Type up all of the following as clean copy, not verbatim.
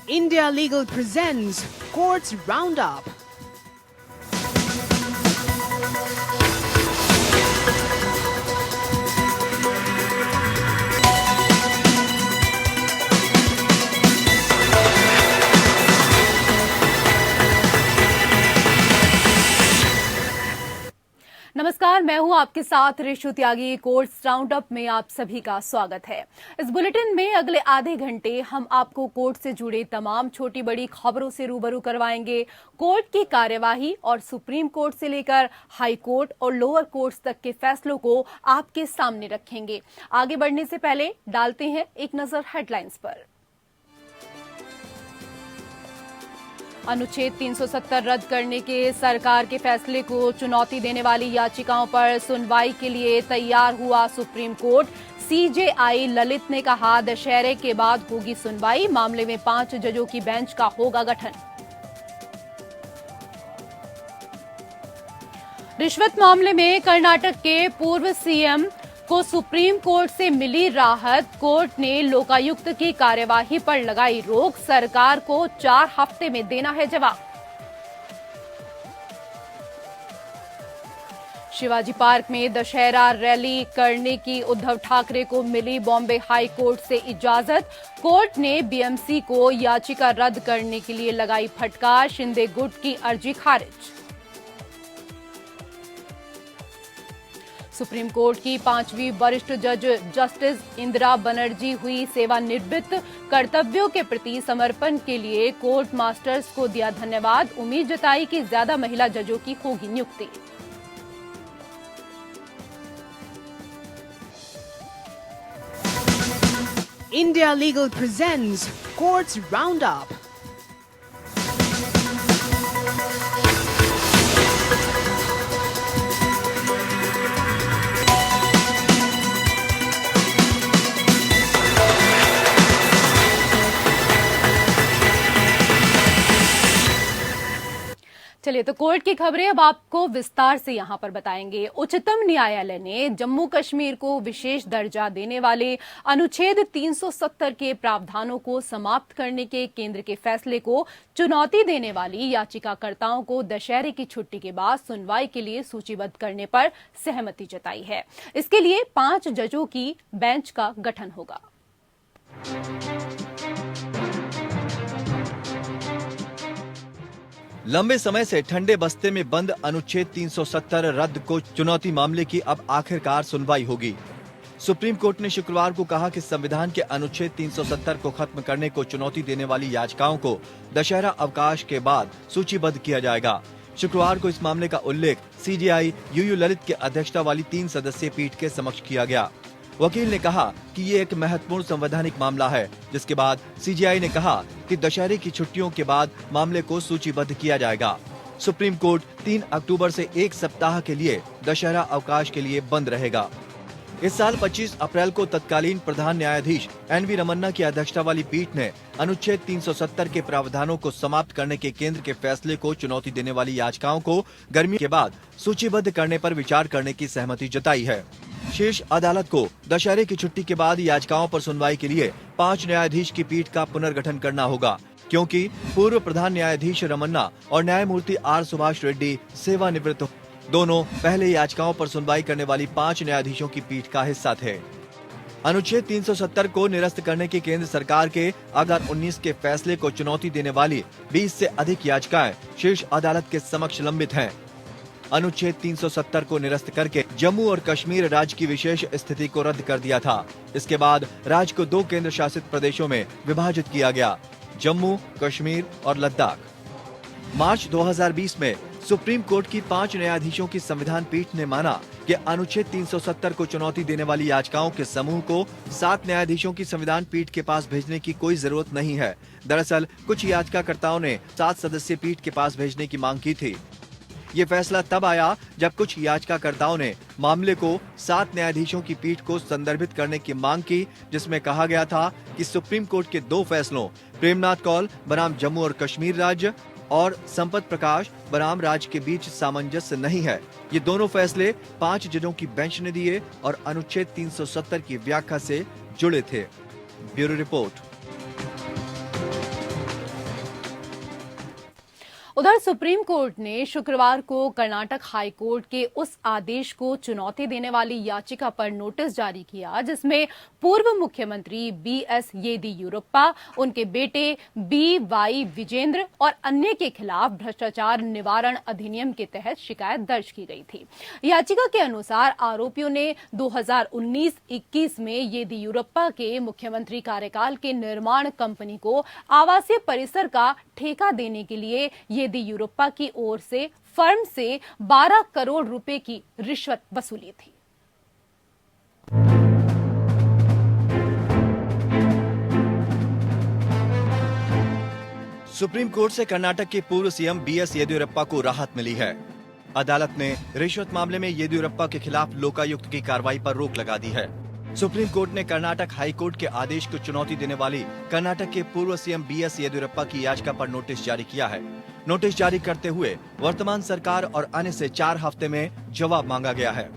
India Legal presents Courts Roundup. नमस्कार, मैं हूं आपके साथ ऋषु त्यागी। कोर्ट्स राउंडअप में आप सभी का स्वागत है। इस बुलेटिन में अगले आधे घंटे हम आपको कोर्ट से जुड़े तमाम छोटी बड़ी खबरों से रूबरू करवाएंगे। कोर्ट की कार्यवाही और सुप्रीम कोर्ट से लेकर हाई कोर्ट और लोअर कोर्ट्स तक के फैसलों को आपके सामने रखेंगे। आगे बढ़ने से पहले डालते हैं एक नजर हेडलाइंस पर। अनुच्छेद 370 रद्द करने के सरकार के फैसले को चुनौती देने वाली याचिकाओं पर सुनवाई के लिए तैयार हुआ सुप्रीम कोर्ट। सीजेआई ललित ने कहा, दशहरे के बाद होगी सुनवाई। मामले में 5 जजों की बेंच का होगा गठन। रिश्वत मामले में कर्नाटक के पूर्व सीएम को सुप्रीम कोर्ट से मिली राहत। कोर्ट ने लोकायुक्त की कार्यवाही पर लगाई रोक। सरकार को 4 हफ्ते में देना है जवाब। शिवाजी पार्क में दशहरा रैली करने की उद्धव ठाकरे को मिली बॉम्बे हाई कोर्ट से इजाजत। कोर्ट ने बीएमसी को याचिका रद्द करने के लिए लगाई फटकार। शिंदे गुट की अर्जी खारिज। सुप्रीम कोर्ट की 5वीं वरिष्ठ जज जस्टिस इंदिरा बनर्जी हुई सेवानिवृत्त। कर्तव्यों के प्रति समर्पण के लिए कोर्ट मास्टर्स को दिया धन्यवाद। उम्मीद जताई कि ज्यादा महिला जजों की होगी नियुक्ति। India Legal presents Courts Roundup. चलिए तो कोर्ट की खबरें अब आपको विस्तार से यहां पर बताएंगे। उच्चतम न्यायालय ने जम्मू कश्मीर को विशेष दर्जा देने वाले अनुच्छेद 370 के प्रावधानों को समाप्त करने के केंद्र के फैसले को चुनौती देने वाली याचिकाकर्ताओं को दशहरे की छुट्टी के बाद सुनवाई के लिए सूचीबद्ध करने पर सहमति जताई है। इसके लिए 5 जजों की बेंच का गठन होगा। लंबे समय से ठंडे बस्ते में बंद अनुच्छेद 370 रद्द को चुनौती मामले की अब आखिरकार सुनवाई होगी। सुप्रीम कोर्ट ने शुक्रवार को कहा कि संविधान के अनुच्छेद 370 को खत्म करने को चुनौती देने वाली याचिकाओं को दशहरा अवकाश के बाद सूचीबद्ध किया जाएगा। शुक्रवार को इस मामले का उल्लेख सीजेआई यूयू ललित की अध्यक्षता वाली 3 सदस्यीय पीठ के समक्ष किया गया। वकील ने कहा कि ये एक महत्वपूर्ण संवैधानिक मामला है, जिसके बाद सीजेआई ने कहा कि दशहरे की छुट्टियों के बाद मामले को सूचीबद्ध किया जाएगा। सुप्रीम कोर्ट 3 अक्टूबर से 1 सप्ताह के लिए दशहरा अवकाश के लिए बंद रहेगा। इस साल 25 अप्रैल को तत्कालीन प्रधान न्यायाधीश एनवी रमन्ना की अध्यक्षता वाली पीठ ने अनुच्छेद 370 के प्रावधानों को समाप्त करने के केंद्र के फैसले को चुनौती देने वाली याचिकाओं को गर्मी के बाद सूचीबद्ध करने पर विचार करने की सहमति जताई है। शीर्ष अदालत को दशहरे की छुट्टी के बाद याचिकाओं पर सुनवाई के लिए 5 न्यायाधीश की पीठ का पुनर्गठन करना होगा, क्योंकि पूर्व प्रधान न्यायाधीश रमन्ना और न्यायमूर्ति आर सुभाष रेड्डी सेवानिवृत्त दोनों पहले याचिकाओं पर सुनवाई करने वाली 5 न्यायाधीशों की पीठ का हिस्सा थे। अनुच्छेद 370 को निरस्त करने के केंद्र सरकार के 2019 के फैसले को चुनौती देने वाली 20 से अधिक याचिकाएं शीर्ष अदालत के समक्ष लंबित हैं। अनुच्छेद 370 को निरस्त करके जम्मू और कश्मीर राज्य की विशेष स्थिति को रद्द कर दिया था। इसके बाद राज्य को 2 केंद्र शासित प्रदेशों में विभाजित किया गया, जम्मू, कश्मीर और लद्दाख। मार्च 2020 में सुप्रीम कोर्ट की 5 न्यायाधीशों की संविधान पीठ ने माना कि अनुच्छेद 370 को चुनौती देने वाली याचिकाओं के समूह को 7 न्यायाधीशों की संविधान पीठ के पास भेजने की कोई जरूरत नहीं है। दरअसल कुछ याचिकाकर्ताओं ने 7 सदस्यीय पीठ के पास भेजने की मांग की थी। ये फैसला तब आया जब कुछ याचिकाकर्ताओं ने मामले को 7 न्यायाधीशों की पीठ को संदर्भित करने की मांग की, जिसमें कहा गया था कि सुप्रीम कोर्ट के 2 फैसलों प्रेमनाथ कौल बनाम जम्मू और कश्मीर राज्य और संपत प्रकाश बनाम राज्य के बीच सामंजस्य नहीं है। ये दोनों फैसले 5 जजों की बेंच ने दिए और अनुच्छेद 370 की व्याख्या से जुड़े थे। Bureau report. उधर सुप्रीम कोर्ट ने शुक्रवार को कर्नाटक हाई कोर्ट के उस आदेश को चुनौती देने वाली याचिका पर नोटिस जारी किया जिसमें पूर्व मुख्यमंत्री बीएस येदियुरप्पा, उनके बेटे बीवाई विजेंद्र और अन्य के खिलाफ भ्रष्टाचार निवारण अधिनियम के तहत शिकायत दर्ज की गई थी। याचिका के अनुसार आरोपियों ने 2019-21 में येदियुरप्पा के मुख्यमंत्री कार्यकाल के निर्माण कंपनी को आवासीय परिसर का ठेका देने के लिए येदियुरप्पा की ओर से फर्म से 12 करोड़ रुपए की रिश्वत वसूली थी। सुप्रीम कोर्ट से कर्नाटक के पूर्व सीएम बीएस येदियुरप्पा को राहत मिली है। अदालत ने रिश्वत मामले में येदियुरप्पा के खिलाफ लोकायुक्त की कार्रवाई पर रोक लगा दी है। सुप्रीम कोर्ट ने कर्नाटक हाई कोर्ट के आदेश को चुनौती देने वाली कर्नाटक के पूर्व सीएम बीएस येदियुरप्पा की याचिका पर नोटिस जारी किया है। नोटिस जारी करते हुए वर्तमान सरकार और अन्य से 4 हफ्ते में जवाब मांगा गया है।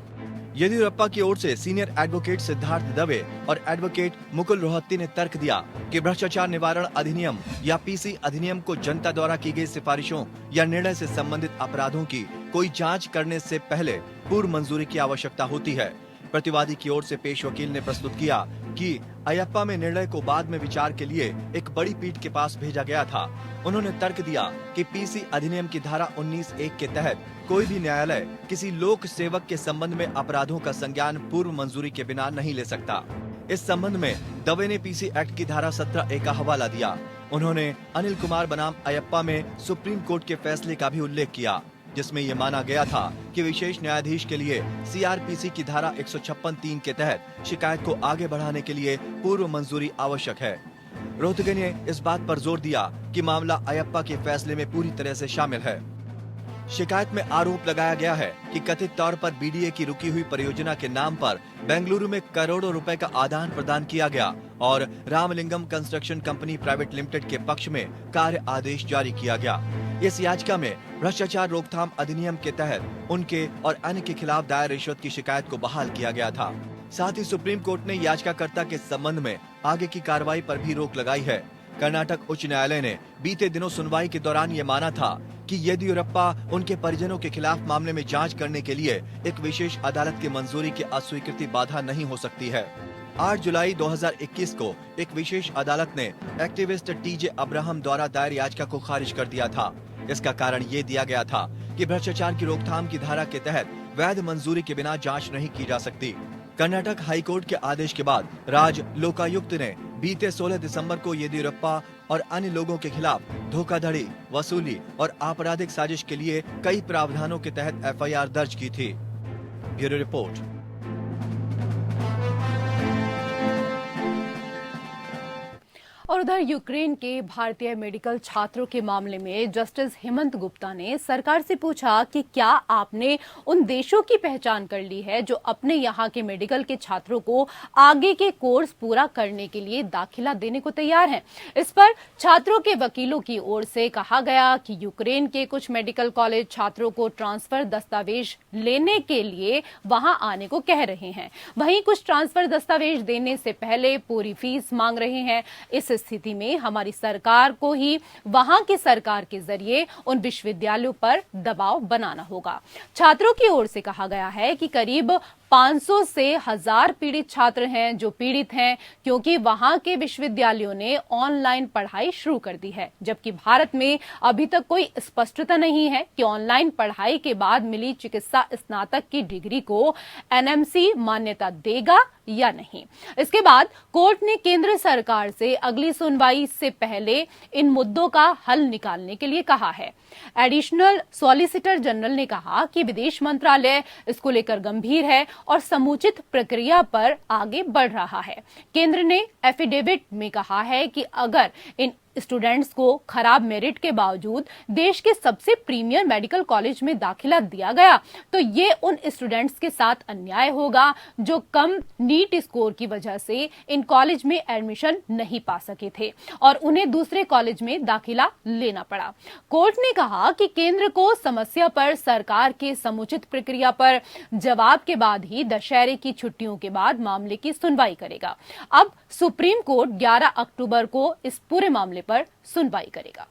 येदियुरप्पा की ओर से सीनियर एडवोकेट सिद्धार्थ दवे और एडवोकेट मुकुल रोहत्ती ने तर्क दिया कि भ्रष्टाचार निवारण अधिनियम या पीसी अधिनियम को जनता द्वारा की गई सिफारिशों या निर्णय से संबंधित अपराधों की कोई जांच करने से पहले पूर्व मंजूरी की आवश्यकता होती है। प्रतिवादी की ओर से पेश वकील ने प्रस्तुत किया कि अयप्पा में निर्णय को बाद में विचार के लिए एक बड़ी पीठ के पास भेजा गया था। उन्होंने तर्क दिया कि पीसी अधिनियम की धारा 19(1) के तहत कोई भी न्यायालय किसी लोक सेवक के संबंध में अपराधों का संज्ञान पूर्व मंजूरी के बिना नहीं ले सकता। इस संबंध में दवे ने पीसी एक्ट की धारा 17(a) का हवाला दिया। उन्होंने अनिल कुमार बनाम अयप्पा में सुप्रीम कोर्ट के फैसले का भी उल्लेख किया जिसमें ये माना गया था कि विशेष न्यायाधीश के लिए सीआरपीसी की धारा 156(3) के तहत शिकायत को आगे बढ़ाने के लिए पूर्व मंजूरी आवश्यक है। रोहतगी ने इस बात पर जोर दिया कि मामला अयप्पा के फैसले में पूरी तरह से शामिल है। शिकायत में आरोप लगाया गया है कि कथित तौर पर बीडीए की रुकी हुई परियोजना के नाम पर बेंगलुरु में करोड़ों रुपए का आदान प्रदान किया गया और Ramalingam construction company private limited के पक्ष में कार्य आदेश जारी किया गया। इस याचिका में भ्रष्टाचार रोकथाम अधिनियम के तहत उनके और अन्य के खिलाफ दायर रिश्वत की शिकायत को बहाल किया गया था। साथ ही सुप्रीम कोर्ट ने याचिकाकर्ता के संबंध में आगे की कार्रवाई पर भी रोक लगाई है। कर्नाटक उच्च न्यायालय ने बीते दिनों सुनवाई के दौरान ये माना था कि येदियुरप्पा उनके परिजनों के खिलाफ मामले में जांच करने के लिए एक विशेष अदालत की मंजूरी की अस्वीकृति बाधा नहीं हो सकती है। 8 जुलाई 2021 को एक विशेष अदालत ने एक्टिविस्ट टीजे अब्राहम द्वारा दायर याचिका को खारिज कर दिया था। इसका कारण ये दिया गया था कि भ्रष्टाचार की रोकथाम की धारा के तहत वैध मंजूरी के बिना जांच नहीं की जा सकती। कर्नाटक हाई कोर्ट के आदेश के बाद राज्य लोकायुक्त ने बीते 16 दिसंबर को येदियुरप्पा और अन्य लोगों के खिलाफ धोखाधड़ी, वसूली और आपराधिक साजिश के लिए कई प्रावधानों के तहत एफआईआर दर्ज की थी। Bureau report. और उधर यूक्रेन के भारतीय मेडिकल छात्रों के मामले में जस्टिस हेमंत गुप्ता ने सरकार से पूछा कि क्या आपने उन देशों की पहचान कर ली है जो अपने यहाँ के मेडिकल के छात्रों को आगे के कोर्स पूरा करने के लिए दाखिला देने को तैयार हैं। इस पर छात्रों के वकीलों की ओर से कहा गया कि यूक्रेन के कुछ मेडिकल कॉलेज छात्रों को ट्रांसफर दस्तावेज लेने के लिए वहां आने को कह रहे हैं। वहीं कुछ ट्रांसफर दस्तावेज देने से पहले पूरी फीस मांग रहे हैं। इस स्थिति में हमारी सरकार को ही वहां की सरकार के जरिए उन विश्वविद्यालयों पर दबाव बनाना होगा। छात्रों की ओर से कहा गया है कि करीब 500 से 1000 पीड़ित छात्र हैं जो पीड़ित हैं क्योंकि वहां के विश्वविद्यालयों ने ऑनलाइन पढ़ाई शुरू कर दी है, जबकि भारत में अभी तक कोई स्पष्टता नहीं है कि ऑनलाइन पढ़ाई के बाद मिली चिकित्सा स्नातक की डिग्री को एनएमसी मान्यता देगा या नहीं। इसके बाद कोर्ट ने केंद्र सरकार से अगली सुनवाई से पहले इन मुद्दों का हल निकालने के लिए कहा है। एडिशनल सॉलिसिटर जनरल ने कहा कि विदेश मंत्रालय इसको लेकर गंभीर है और समुचित प्रक्रिया पर आगे बढ़ रहा है। केंद्र ने एफिडेविट में कहा है कि अगर इन स्टूडेंट्स को खराब मेरिट के बावजूद देश के सबसे प्रीमियर मेडिकल कॉलेज में दाखिला दिया गया तो ये उन स्टूडेंट्स के साथ अन्याय होगा जो कम नीट स्कोर की वजह से इन कॉलेज में एडमिशन नहीं पा सके थे और उन्हें दूसरे कॉलेज में दाखिला लेना पड़ा। कोर्ट ने कहा कि केंद्र को समस्या पर सरकार के समुचित प्रक्रिया पर जवाब के बाद ही दशहरे की छुट्टियों के बाद मामले की सुनवाई करेगा। अब सुप्रीम कोर्ट 11 अक्टूबर को इस पूरे मामले पर सुनवाई करेगा।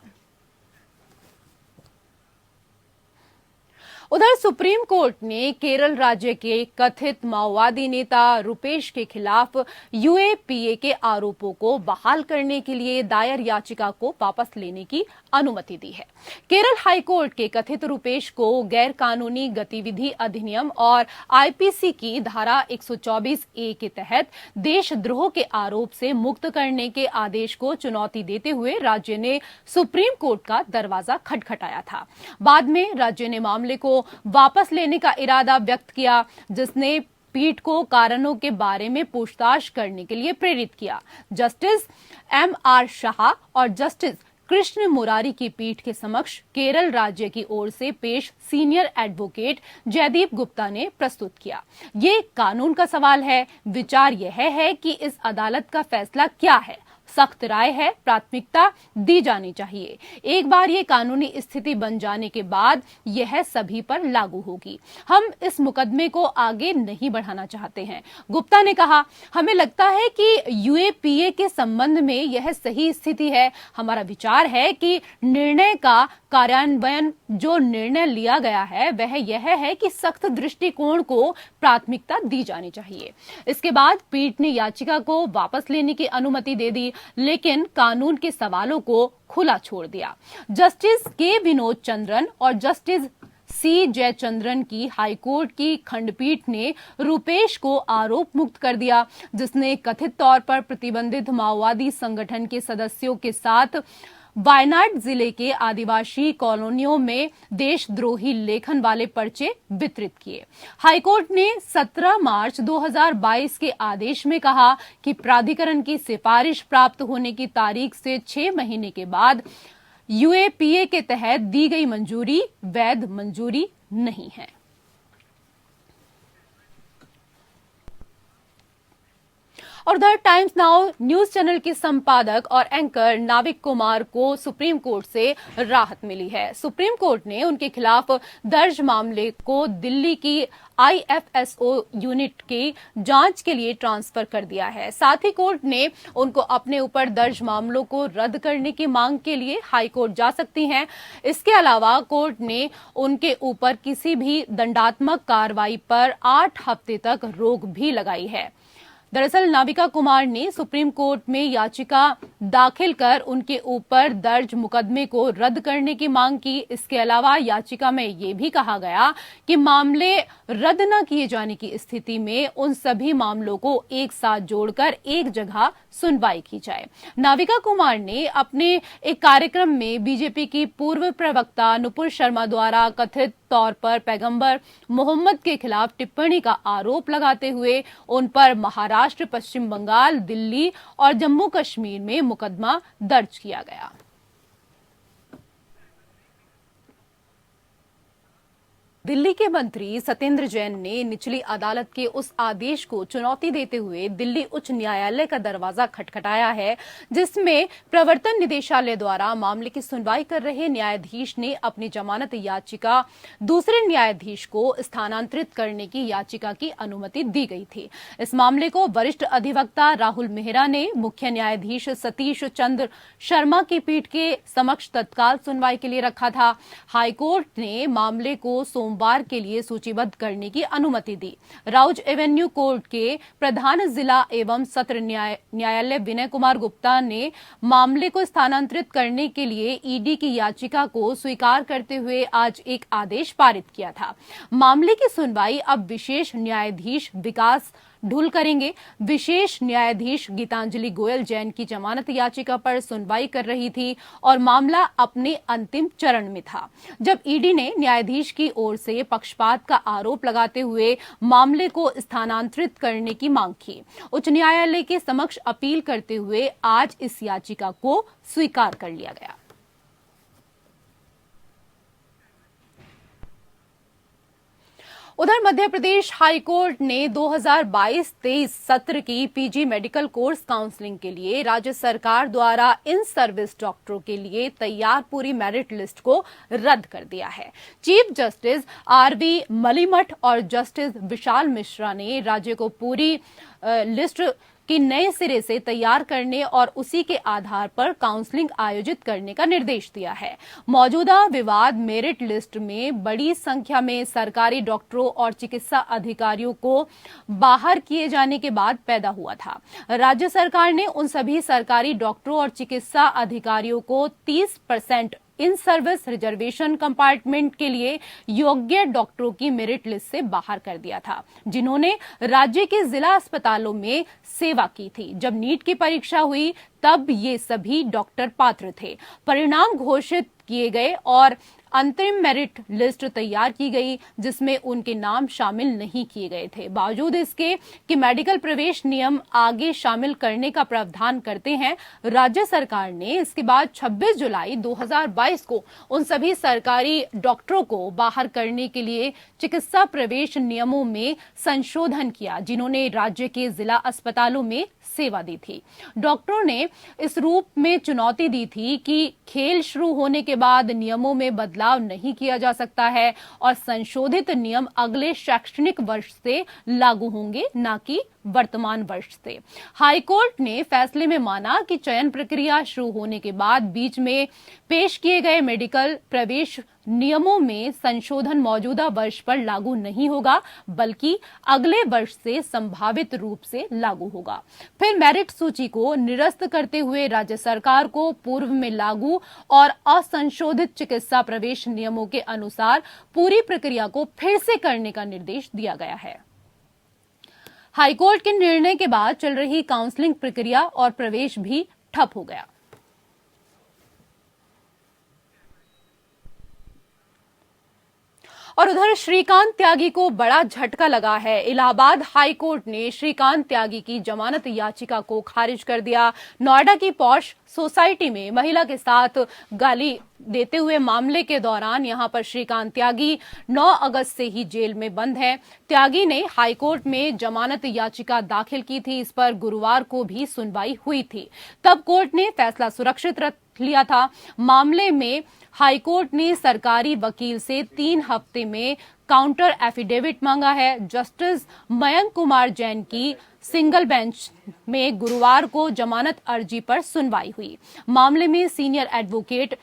उधर सुप्रीम कोर्ट ने केरल राज्य के कथित माओवादी नेता रुपेश के खिलाफ यूएपीए के आरोपों को बहाल करने के लिए दायर याचिका को वापस लेने की अनुमति दी है। केरल हाईकोर्ट के कथित रुपेश को गैर कानूनी गतिविधि अधिनियम और आईपीसी की धारा 124A के तहत देशद्रोह के आरोप से मुक्त करने के आदेश को चुनौती देते हुए राज्य ने सुप्रीम कोर्ट का दरवाजा खटखटाया था। बाद में राज्य ने मामले को वापस लेने का इरादा व्यक्त किया, जिसने पीठ को कारणों के बारे में पूछताछ करने के लिए प्रेरित किया। जस्टिस MR शाह और जस्टिस कृष्ण मुरारी की पीठ के समक्ष केरल राज्य की ओर से पेश सीनियर एडवोकेट जयदीप गुप्ता ने प्रस्तुत किया। ये कानून का सवाल है। विचार यह है कि इस अदालत का फैसला क्या है। सख्त राय है, प्राथमिकता दी जानी चाहिए। एक बार ये कानूनी स्थिति बन जाने के बाद यह सभी पर लागू होगी। हम इस मुकदमे को आगे नहीं बढ़ाना चाहते हैं। गुप्ता ने कहा, हमें लगता है कि यूएपीए के संबंध में यह सही स्थिति है। हमारा विचार है कि निर्णय का कार्यान्वयन जो निर्णय लिया गया है वह यह है कि सख्त दृष्टिकोण को प्राथमिकता दी जानी चाहिए। इसके बाद पीठ ने याचिका को वापस लेने की अनुमति दे दी, लेकिन कानून के सवालों को खुला छोड़ दिया। जस्टिस के विनोद चंद्रन और जस्टिस C जयचंद्रन की हाईकोर्ट की खंडपीठ ने रुपेश को आरोप मुक्त कर दिया, जिसने कथित तौर पर प्रतिबंधित माओवादी संगठन के सदस्यों के साथ वायनाड जिले के आदिवासी कॉलोनियों में देशद्रोही लेखन वाले पर्चे वितरित किए। हाईकोर्ट ने 17 मार्च 2022 के आदेश में कहा कि प्राधिकरण की सिफारिश प्राप्त होने की तारीख से 6 महीने के बाद यूएपीए के तहत दी गई मंजूरी वैध मंजूरी नहीं है। और the times now news channel के संपादक और एंकर नाविक कुमार को सुप्रीम कोर्ट से राहत मिली है। सुप्रीम कोर्ट ने उनके खिलाफ दर्ज मामले को दिल्ली की IFSO यूनिट की जांच के लिए ट्रांसफर कर दिया है। साथ ही कोर्ट ने उनको अपने ऊपर दर्ज मामलों को रद्द करने की मांग के लिए हाई कोर्ट जा सकती हैं। इसके अलावा कोर्ट ने उनके ऊपर किसी भी दंडात्मक कार्रवाई पर 8 हफ्ते तक रोक भी लगाई है। दरअसल नाविका कुमार ने सुप्रीम कोर्ट में याचिका दाखिल कर उनके ऊपर दर्ज मुकदमे को रद्द करने की मांग की। इसके अलावा याचिका में ये भी कहा गया कि मामले रद्द न किए जाने की स्थिति में उन सभी मामलों को एक साथ जोड़कर एक जगह सुनवाई की जाए। नाविका कुमार ने अपने एक कार्यक्रम में बीजेपी की पूर्व प्रवक्ता नुपुर शर्मा द्वारा कथित तौर पर पैगंबर मोहम्मद के खिलाफ टिप्पणी का आरोप लगाते हुए उन पर महाराष्ट्र, पश्चिम बंगाल, दिल्ली और जम्मू कश्मीर में मुकदमा दर्ज किया गया। दिल्ली के मंत्री सत्येंद्र जैन ने निचली अदालत के उस आदेश को चुनौती देते हुए दिल्ली उच्च न्यायालय का दरवाजा खटखटाया है, जिसमें प्रवर्तन निदेशालय द्वारा मामले की सुनवाई कर रहे न्यायाधीश ने अपनी जमानत याचिका दूसरे न्यायाधीश को स्थानांतरित करने की याचिका की अनुमति दी गई थी। इस मामले को वरिष्ठ अधिवक्ता राहुल मेहरा ने मुख्य न्यायाधीश सतीश चंद्र शर्मा की पीठ के समक्ष तत्काल सुनवाई के लिए रखा था। हाईकोर्ट ने मामले को सोमवार के लिए सूचीबद्ध करने की अनुमति दी। राउज एवेन्यू कोर्ट के प्रधान जिला एवं सत्र न्यायालय विनय कुमार गुप्ता ने मामले को स्थानांतरित करने के लिए ईडी की याचिका को स्वीकार करते हुए आज एक आदेश पारित किया था। मामले की सुनवाई अब विशेष न्यायाधीश विकास ढुल करेंगे। विशेष न्यायाधीश गीतांजलि गोयल जैन की जमानत याचिका पर सुनवाई कर रही थी और मामला अपने अंतिम चरण में था, जब ईडी ने न्यायाधीश की ओर से पक्षपात का आरोप लगाते हुए मामले को स्थानांतरित करने की मांग की। उच्च न्यायालय के समक्ष अपील करते हुए आज इस याचिका को स्वीकार कर लिया गया। उधर मध्य प्रदेश हाईकोर्ट ने 2022-23 सत्र की पीजी मेडिकल कोर्स काउंसलिंग के लिए राज्य सरकार द्वारा इन सर्विस डॉक्टरों के लिए तैयार पूरी मेरिट लिस्ट को रद्द कर दिया है। चीफ जस्टिस RV मलिमठ और जस्टिस विशाल मिश्रा ने राज्य को पूरी लिस्ट कि नए सिरे से तैयार करने और उसी के आधार पर काउंसलिंग आयोजित करने का निर्देश दिया है। मौजूदा विवाद मेरिट लिस्ट में बड़ी संख्या में सरकारी डॉक्टरों और चिकित्सा अधिकारियों को बाहर किए जाने के बाद पैदा हुआ था। राज्य सरकार ने उन सभी सरकारी डॉक्टरों और चिकित्सा अधिकारियों को 30% इन सर्विस रिजर्वेशन कंपार्टमेंट के लिए योग्य डॉक्टरों की मेरिट लिस्ट से बाहर कर दिया था, जिन्होंने राज्य के जिला अस्पतालों में सेवा की थी। जब नीट की परीक्षा हुई तब ये सभी डॉक्टर पात्र थे। परिणाम घोषित किए गए और अंतरिम मेरिट लिस्ट तैयार की गई, जिसमें उनके नाम शामिल नहीं किए गए थे। बावजूद इसके कि मेडिकल प्रवेश नियम आगे शामिल करने का प्रावधान करते हैं, राज्य सरकार ने इसके बाद 26 जुलाई 2022 को उन सभी सरकारी डॉक्टरों को बाहर करने के लिए चिकित्सा प्रवेश नियमों में संशोधन किया, जिन्होंने राज्य के जिला अस्पतालों में सेवा दी थी। डॉक्टरों ने इस रूप में चुनौती दी थी कि खेल शुरू होने के बाद नियमों में बदलाव नहीं किया जा सकता है और संशोधित नियम अगले शैक्षणिक वर्ष से लागू होंगे, न कि वर्तमान वर्ष से। हाईकोर्ट ने फैसले में माना कि चयन प्रक्रिया शुरू होने के बाद बीच में पेश किए गए मेडिकल प्रवेश नियमों में संशोधन मौजूदा वर्ष पर लागू नहीं होगा, बल्कि अगले वर्ष से संभावित रूप से लागू होगा। फिर मेरिट सूची को निरस्त करते हुए राज्य सरकार को पूर्व में लागू और असंशोधित चिकित्सा प्रवेश नियमों के अनुसार पूरी प्रक्रिया को फिर से करने का निर्देश दिया गया है। हाईकोर्ट के निर्णय के बाद चल रही काउंसलिंग प्रक्रिया और प्रवेश भी ठप हो गया। और उधर श्रीकांत त्यागी को बड़ा झटका लगा है। इलाहाबाद हाई कोर्ट ने श्रीकांत त्यागी की जमानत याचिका को खारिज कर दिया। नोएडा की पॉश सोसाइटी में महिला के साथ गाली देते हुए मामले के दौरान यहां पर श्रीकांत त्यागी 9 अगस्त से ही जेल में बंद है। त्यागी ने हाईकोर्ट में जमानत याचिका दाखिल की थी। इस पर गुरुवार को भी सुनवाई हुई थी। तब कोर्ट ने फैसला सुरक्षित रख लिया था। मामले में हाईकोर्ट ने सरकारी वकील से 3 हफ्ते में काउंटर एफिडेविट मांगा है। जस्टिस मयंक कुमार जैन की सिंगल बेंच में गुरुवार को जमानत अर्जी पर सुनवाई हुई। मामले में सीनियर एडवोकेट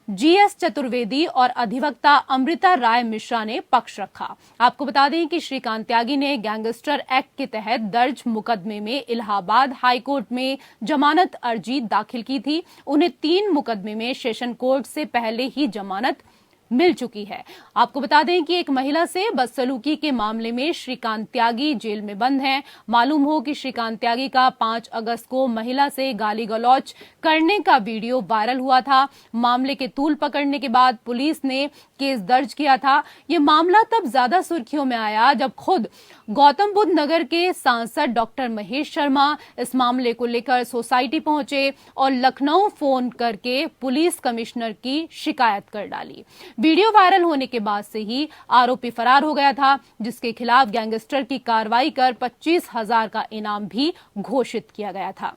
जीएस चतुर्वेदी और अधिवक्ता अमृता राय मिश्रा ने पक्ष रखा। आपको बता दें कि श्रीकांत त्यागी ने गैंगस्टर एक्ट के तहत दर्ज मुकदमे में इलाहाबाद हाईकोर्ट में जमानत अर्जी दाखिल की थी। उन्हें 3 मुकदमे में सेशन कोर्ट से पहले ही जमानत मिल चुकी है। आपको बता दें कि एक महिला से बदसलूकी के मामले में श्रीकांत त्यागी जेल में बंद हैं। मालूम हो कि श्रीकांत त्यागी का 5 अगस्त को महिला से गाली गलौज करने का वीडियो वायरल हुआ था। मामले के तूल पकड़ने के बाद पुलिस ने केस दर्ज किया था। ये मामला तब ज्यादा सुर्खियों में आया जब खुद गौतम बुद्ध नगर के सांसद डॉक्टर महेश शर्मा इस मामले को लेकर सोसाइटी पहुंचे और लखनऊ फोन करके पुलिस कमिश्नर की शिकायत कर डाली। वीडियो वायरल होने के बाद से ही आरोपी फरार हो गया था, जिसके खिलाफ गैंगस्टर की कार्रवाई कर 25,000 का इनाम भी घोषित किया गया था।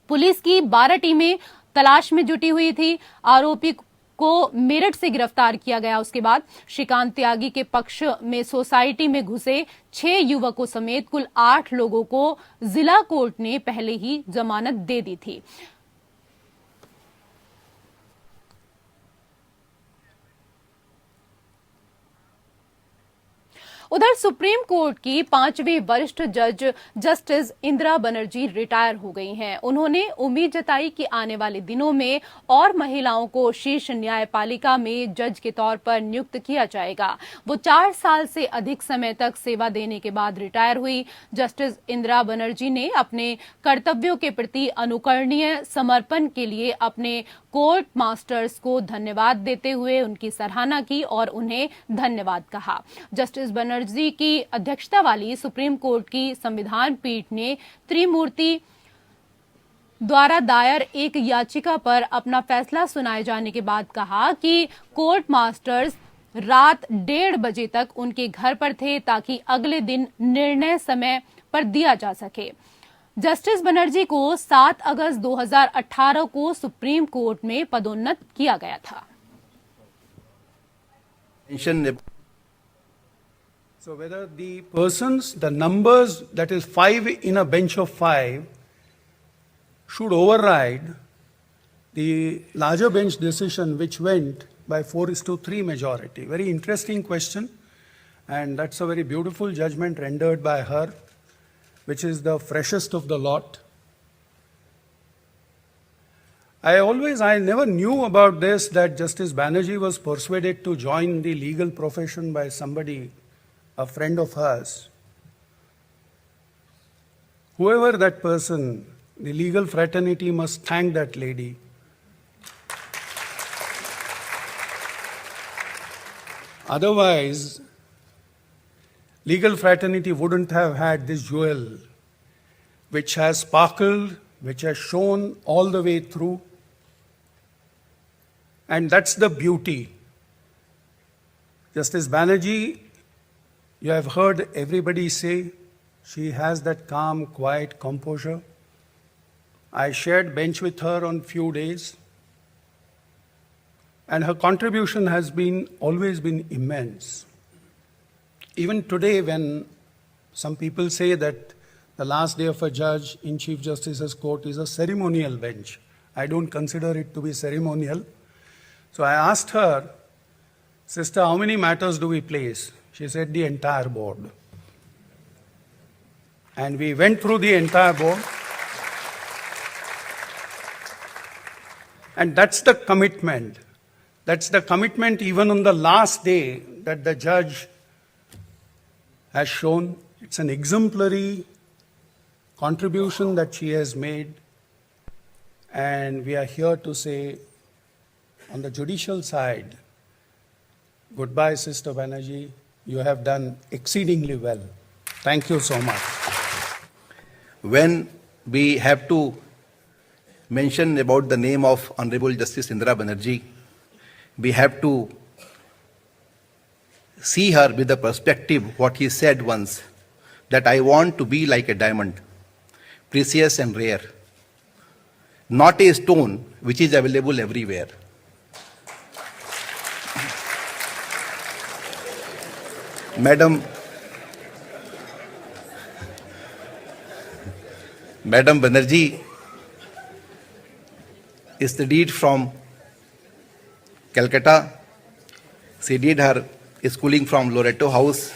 पुलिस की 12 टीमें तलाश में जुटी हुई थी। आरोपी को मेरठ से गिरफ्तार किया गया। उसके बाद श्रीकांत त्यागी के पक्ष में सोसाइटी में घुसे 6 युवकों समेत कुल 8 लोगों को जिला कोर्ट ने पहले ही जमानत दे दी थी। उधर सुप्रीम कोर्ट की 5वीं वरिष्ठ जज जस्टिस इंदिरा बनर्जी रिटायर हो गई हैं। उन्होंने उम्मीद जताई कि आने वाले दिनों में और महिलाओं को शीर्ष न्यायपालिका में जज के तौर पर नियुक्त किया जाएगा। वो 4 साल से अधिक समय तक सेवा देने के बाद रिटायर हुई। जस्टिस इंदिरा बनर्जी ने अपने कर्तव्यों के प्रति अनुकरणीय समर्पण के लिए अपने कोर्ट मास्टर्स को धन्यवाद देते हुए उनकी सराहना की और उन्हें धन्यवाद कहा। जस्टिस बनर्जी की अध्यक्षता वाली सुप्रीम कोर्ट की संविधान पीठ ने त्रिमूर्ति द्वारा दायर एक याचिका पर अपना फैसला सुनाए जाने के बाद कहा कि कोर्ट मास्टर्स रात 1:30 बजे तक उनके घर पर थे ताकि अगले दिन निर्णय समय पर दिया जा सके। जस्टिस बनर्जी को 7 अगस्त 2018 को सुप्रीम कोर्ट में पदोन्नत किया गया था। So whether the persons, the numbers, that is 5 in a bench of 5, should override the larger bench decision which went by 4:3 majority. Very interesting question, and that's a very beautiful judgment rendered by her, which is the freshest of the lot. I never knew about this, that Justice Banerjee was persuaded to join the legal profession by somebody, a friend of hers. Whoever that person, the legal fraternity must thank that lady. Otherwise, legal fraternity wouldn't have had this jewel, which has sparkled, which has shone all the way through. And that's the beauty. Justice Banerjee, you have heard everybody say, she has that calm, quiet composure. I shared bench with her on few days, and her contribution has always been immense. Even today, when some people say that the last day of a judge in Chief Justice's court is a ceremonial bench, I don't consider it to be ceremonial. So I asked her, "Sister, how many matters do we place?" She said, "The entire board." And we went through the entire board. And that's the commitment. That's the commitment even on the last day that the judge has shown. It's an exemplary contribution that she has made. And we are here to say, on the judicial side, goodbye, Sister Banerjee. You have done exceedingly well. Thank you so much. When we have to mention about the name of Honorable Justice Indira Banerjee, we have to see her with the perspective what he said once, that I want to be like a diamond, precious and rare, not a stone which is available everywhere. Madam Banerjee studied from Calcutta. She did her schooling from Loreto House,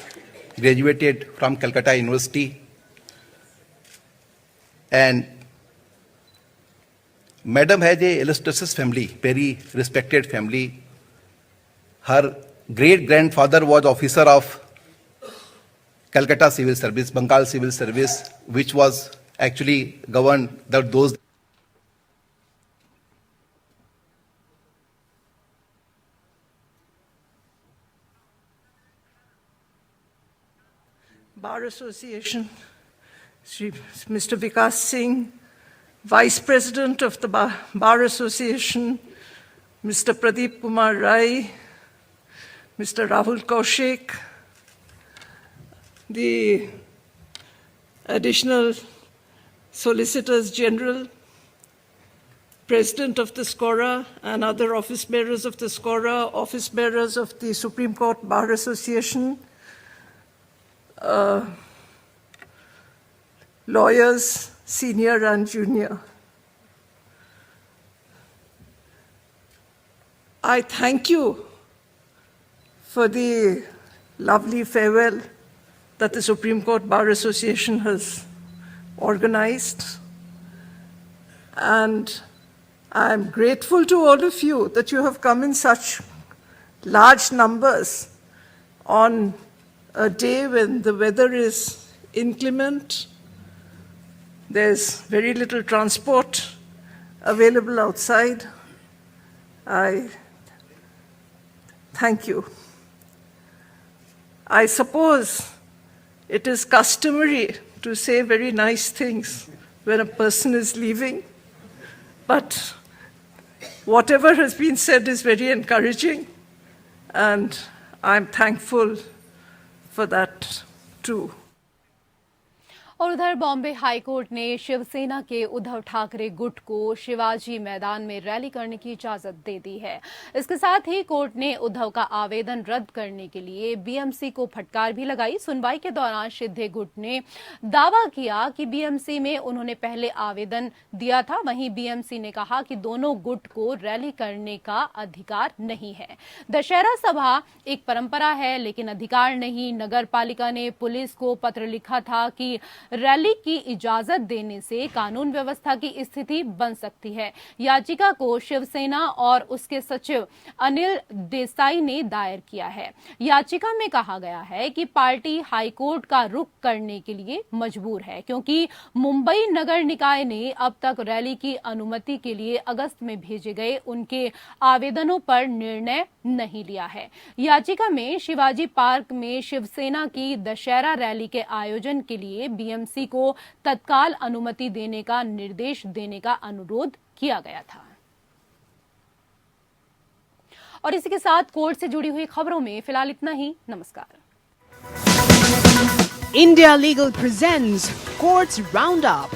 graduated from Calcutta University, and Madam has a illustrious family, very respected family. Her great-grandfather was officer of Calcutta Civil Service, Bengal Civil Service, which was actually governed those. Bar Association, Mr. Vikas Singh, Vice President of the Bar Association, Mr. Pradeep Kumar Rai, Mr. Rahul Kaushik, the Additional Solicitors General, President of the SCORA and other office bearers of the SCORA, office bearers of the Supreme Court Bar Association, lawyers, senior and junior. I thank you for the lovely farewell that the Supreme Court Bar Association has organized. And I'm grateful to all of you that you have come in such large numbers on a day when the weather is inclement. There's very little transport available outside. I thank you. I suppose it is customary to say very nice things when a person is leaving, but whatever has been said is very encouraging, and I'm thankful for that too. और उधर Bombay high court ने शिवसेना के उद्धव ठाकरे गुट को शिवाजी मैदान में rally करने की इजाजत दे दी है। इसके साथ ही कोर्ट ने उद्धव का आवेदन रद्द करने के लिए बीएमसी को फटकार भी लगाई। सुनवाई के दौरान शिंदे गुट ने दावा किया कि बीएमसी में उन्होंने पहले आवेदन दिया था, वहीं बीएमसी ने कहा कि दोनों गुट को रैली करने का अधिकार नहीं है। दशहरा सभा एक परंपरा है लेकिन अधिकार नहीं। नगर पालिका ने पुलिस को पत्र लिखा था कि रैली की इजाजत देने से कानून व्यवस्था की स्थिति बन सकती है। याचिका को शिवसेना और उसके सचिव अनिल देसाई ने दायर किया है। याचिका में कहा गया है कि पार्टी हाईकोर्ट का रुख करने के लिए मजबूर है क्योंकि मुंबई नगर निकाय ने अब तक रैली की अनुमति के लिए अगस्त में भेजे गए उनके आवेदनों पर निर्णय नहीं लिया है। याचिका में शिवाजी पार्क में शिवसेना की दशहरा रैली के आयोजन के लिए बीएमसी को तत्काल अनुमति देने का निर्देश देने का अनुरोध किया गया था। और इसी के साथ कोर्ट से जुड़ी हुई खबरों में फिलहाल इतना ही। नमस्कार। India Legal presents Courts Roundup.